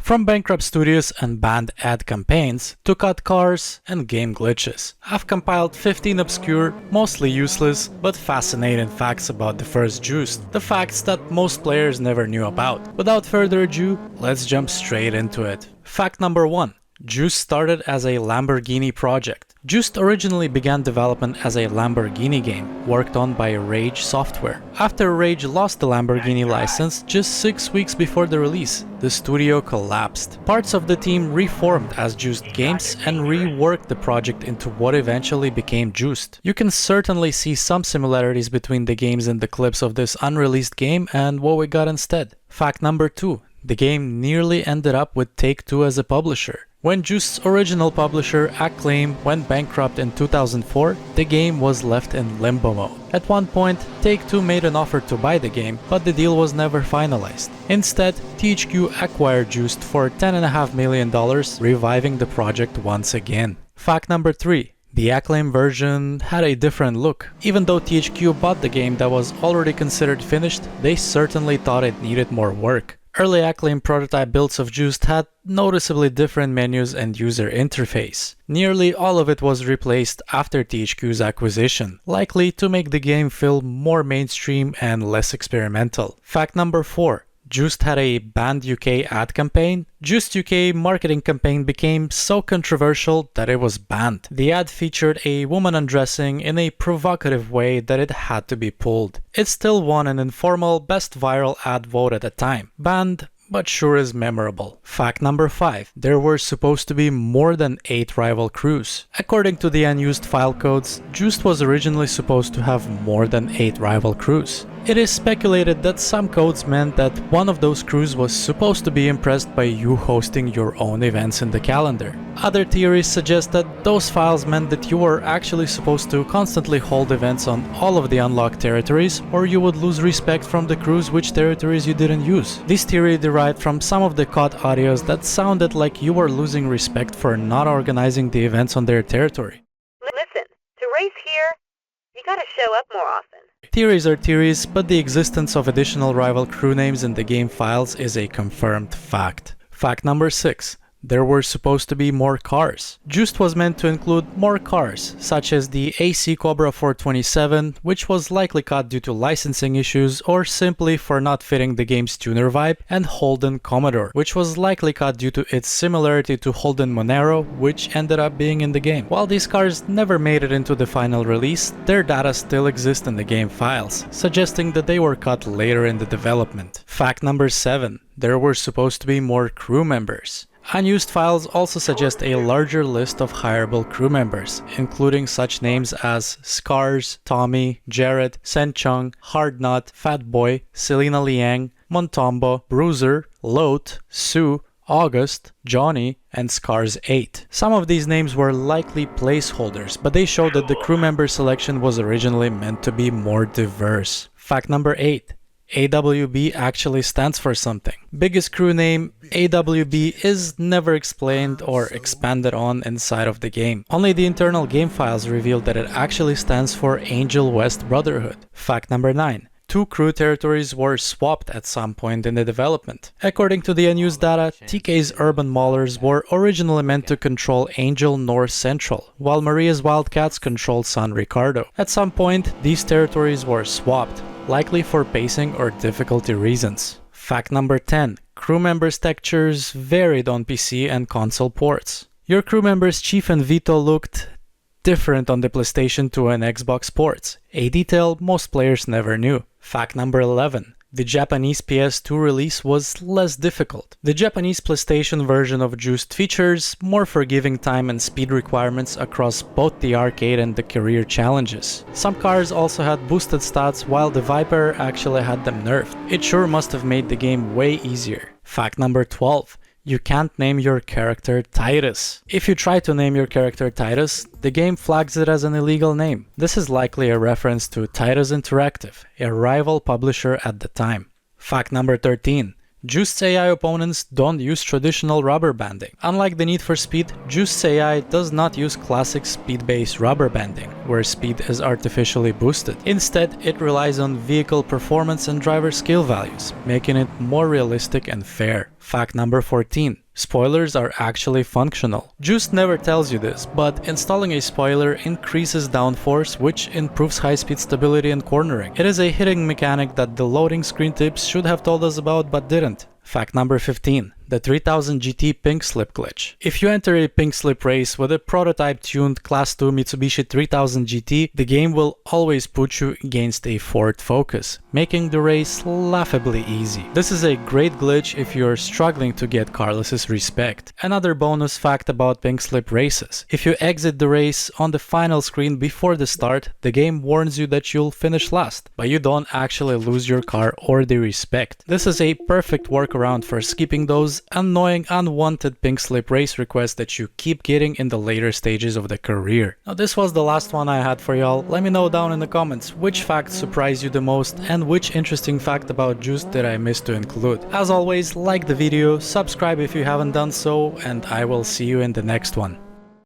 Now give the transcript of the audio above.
From bankrupt studios and banned ad campaigns to cut cars and game glitches, I've compiled 15 obscure, mostly useless, but fascinating facts about the first JUICED, the facts that most players never knew about. Without further ado, let's jump straight into it. Fact number 1. JUICED started as a Lamborghini project. JUICED originally began development as a Lamborghini game, worked on by Rage Software. After Rage lost the Lamborghini license just 6 weeks before the release, the studio collapsed. Parts of the team reformed as JUICED Games and reworked the project into what eventually became JUICED. You can certainly see some similarities between the games in the clips of this unreleased game and what we got instead. Fact number 2. The game nearly ended up with Take-Two as a publisher. When JUICED's original publisher, Acclaim, went bankrupt in 2004, the game was left in limbo mode. At one point, Take-Two made an offer to buy the game, but the deal was never finalized. Instead, THQ acquired JUICED for $10.5 million, reviving the project once again. Fact number 3. The Acclaim version had a different look. Even though THQ bought the game that was already considered finished, they certainly thought it needed more work. Early Acclaim prototype builds of JUICED had noticeably different menus and user interface. Nearly all of it was replaced after THQ's acquisition, likely to make the game feel more mainstream and less experimental. Fact number 4. JUICED had a banned UK ad campaign. JUICED UK marketing campaign became so controversial that it was banned. The ad featured a woman undressing in a provocative way that it had to be pulled. It still won an informal best viral ad vote at the time. Banned, but sure is memorable. Fact number 5. There were supposed to be more than 8 rival crews. According to the unused file codes, JUICED was originally supposed to have more than 8 rival crews. It is speculated that some codes meant that one of those crews was supposed to be impressed by you hosting your own events in the calendar. Other theories suggest that those files meant that you were actually supposed to constantly hold events on all of the unlocked territories, or you would lose respect from the crews which territories you didn't use. This theory derived from some of the caught audios that sounded like you were losing respect for not organizing the events on their territory. Listen, to race here, you gotta show up more often. Theories are theories, but the existence of additional rival crew names in the game files is a confirmed fact. Fact number 6. There were supposed to be more cars. JUICED was meant to include more cars, such as the AC Cobra 427, which was likely cut due to licensing issues or simply for not fitting the game's tuner vibe, and Holden Commodore, which was likely cut due to its similarity to Holden Monero, which ended up being in the game. While these cars never made it into the final release, their data still exists in the game files, suggesting that they were cut later in the development. Fact number 7. There were supposed to be more crew members. Unused files also suggest a larger list of hireable crew members, including such names as Scars, Tommy, Jared, Senchung, Hardnut, Fatboy, Selena Liang, Montombo, Bruiser, Lote, Sue, August, Johnny, and Scars 8. Some of these names were likely placeholders, but they show that the crew member selection was originally meant to be more diverse. Fact number 8. AWB actually stands for something. Biggest crew name, AWB, is never explained or expanded on inside of the game. Only the internal game files reveal that it actually stands for Angel West Brotherhood. Fact number 9. 2 crew territories were swapped at some point in the development. According to the unused data, TK's Urban Maulers were originally meant to control Angel North Central, while Maria's Wildcats controlled San Ricardo. At some point, these territories were swapped, likely for pacing or difficulty reasons. Fact number 10. Crew members' textures varied on PC and console ports. Your crew members Chief and Vito looked different on the PlayStation 2 and Xbox ports, a detail most players never knew. Fact number 11. The Japanese PS2 release was less difficult. The Japanese PlayStation version of JUICED features more forgiving time and speed requirements across both the arcade and the career challenges. Some cars also had boosted stats, while the Viper actually had them nerfed. It sure must have made the game way easier. Fact number 12. You can't name your character Titus. If you try to name your character Titus, the game flags it as an illegal name. This is likely a reference to Titus Interactive, a rival publisher at the time. Fact number 13. Juiced AI opponents don't use traditional rubber banding. Unlike the Need for Speed, Juiced AI does not use classic speed-based rubber banding, where speed is artificially boosted. Instead, it relies on vehicle performance and driver skill values, making it more realistic and fair. Fact number 14. Spoilers are actually functional. Juiced never tells you this, but installing a spoiler increases downforce, which improves high-speed stability and cornering. It is a hidden mechanic that the loading screen tips should have told us about but didn't. Fact number 15. The 3000 GT pink slip glitch. If you enter a pink slip race with a prototype-tuned Class 2 Mitsubishi 3000 GT, the game will always put you against a Ford Focus, making the race laughably easy. This is a great glitch if you're struggling to get Carlos's respect. Another bonus fact about pink slip races. If you exit the race on the final screen before the start, the game warns you that you'll finish last, but you don't actually lose your car or the respect. This is a perfect workaround for skipping those annoying unwanted pink slip race requests that you keep getting in the later stages of the career. Now this was the last one I had for y'all. Let me know down in the comments which fact surprised you the most and which interesting fact about Juiced did I miss to include. As always, like the video, subscribe if you haven't done so, and I will see you in the next one.